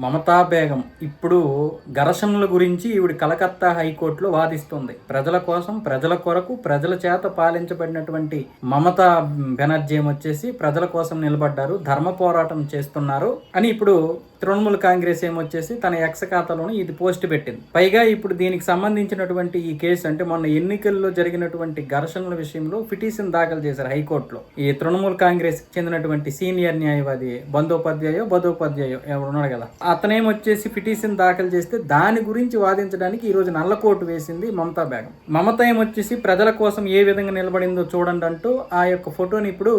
మమతా బేగం ఇప్పుడు ఘర్షణల గురించి ఈవిడ కలకత్తా హైకోర్టులో వాదిస్తుంది. ప్రజల కోసం, ప్రజల కొరకు, ప్రజల చేత పాలించబడినటువంటి మమతా బెనర్జీ ఏమొచ్చేసి ప్రజల కోసం నిలబడ్డారు, ధర్మ పోరాటం చేస్తున్నారు అని ఇప్పుడు తృణమూల్ కాంగ్రెస్ ఏమొచ్చేసి తన ఎక్స్ ఖాతాలోనే ఇది పోస్ట్ పెట్టింది. పైగా ఇప్పుడు దీనికి సంబంధించినటువంటి ఈ కేసు అంటే మొన్న ఎన్నికల్లో జరిగినటువంటి ఘర్షణల విషయంలో పిటిషన్ దాఖలు చేశారు హైకోర్టులో. ఈ తృణమూల్ కాంగ్రెస్ చెందినటువంటి సీనియర్ న్యాయవాది బదోపాధ్యాయో ఎవరున్నాడు కదా, అతనేమొచ్చేసి పిటిషన్ దాఖలు చేస్తే దాని గురించి వాదించడానికి ఈ రోజు నల్లకోటు వేసింది మమతా బేగం. మమత ఏమొచ్చేసి ప్రజల కోసం ఏ విధంగా నిలబడిందో చూడండి అంటూ ఆ యొక్క ఫోటోని ఇప్పుడు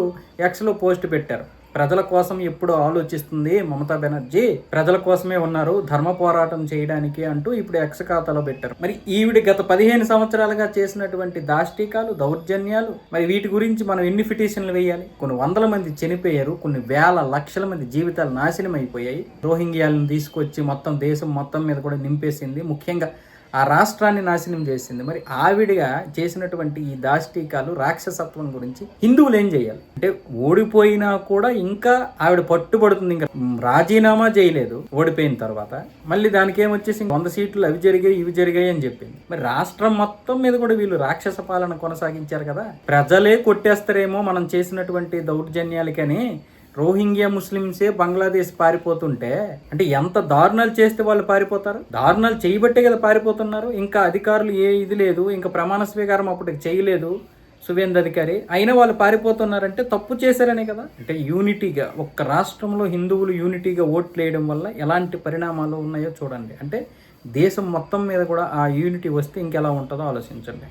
ఎక్స్ లో పోస్ట్ పెట్టారు. ప్రజల కోసం ఎప్పుడు ఆలోచిస్తుంది మమతా బెనర్జీ, ప్రజల కోసమే ఉన్నారు, ధర్మ పోరాటం చేయడానికి అంటూ ఇప్పుడు ఎక్స్ ఖాతాలో పెట్టారు. మరి ఈవిడ గత 15 సంవత్సరాలుగా చేసినటువంటి దాష్టికాలు, దౌర్జన్యాలు, మరి వీటి గురించి మనం ఎన్ని పిటిషన్లు వేయాలి? కొన్ని వందల మంది చనిపోయారు, కొన్ని వేల లక్షల మంది జీవితాలు నాశనం అయిపోయాయి. రోహింగ్యాలను తీసుకొచ్చి మొత్తం దేశం మొత్తం మీద కూడా నింపేసింది, ముఖ్యంగా ఆ రాష్ట్రాన్ని నాశనం చేసింది. మరి ఆవిడగా చేసినటువంటి ఈ దాష్టికాలు, రాక్షసత్వం గురించి హిందువులు ఏం చేయాలి? అంటే ఓడిపోయినా కూడా ఇంకా ఆవిడ పట్టుబడుతుంది, ఇంకా రాజీనామా చేయలేదు ఓడిపోయిన తర్వాత. మళ్ళీ దానికి ఏమొచ్చేసి 100 సీట్లు అవి జరిగాయి ఇవి జరిగాయి అని చెప్పింది. మరి రాష్ట్రం మొత్తం మీద కూడా వీళ్ళు రాక్షస పాలన కొనసాగించారు కదా. ప్రజలే కొట్టేస్తారేమో మనం చేసినటువంటి దౌర్జన్యాలకని రోహింగ్యా ముస్లిమ్సే బంగ్లాదేశ్ పారిపోతుంటే, అంటే ఎంత దారుణాలు చేస్తే వాళ్ళు పారిపోతారు? దారుణాలు చేయబట్టే కదా పారిపోతున్నారు. ఇంకా అధికారులు ఏ ఇది లేదు, ఇంకా ప్రమాణ స్వీకారం అప్పటికి చేయలేదు సువేంద్ర అధికారి, అయినా వాళ్ళు పారిపోతున్నారంటే తప్పు చేశారనే కదా. అంటే యూనిటీగా ఒక్క రాష్ట్రంలో హిందువులు యూనిటీగా ఓట్లు వేయడం వల్ల ఎలాంటి పరిణామాలు ఉన్నాయో చూడండి. అంటే దేశం మొత్తం మీద కూడా ఆ యూనిటీ వస్తే ఇంకెలా ఉంటుందో ఆలోచించండి.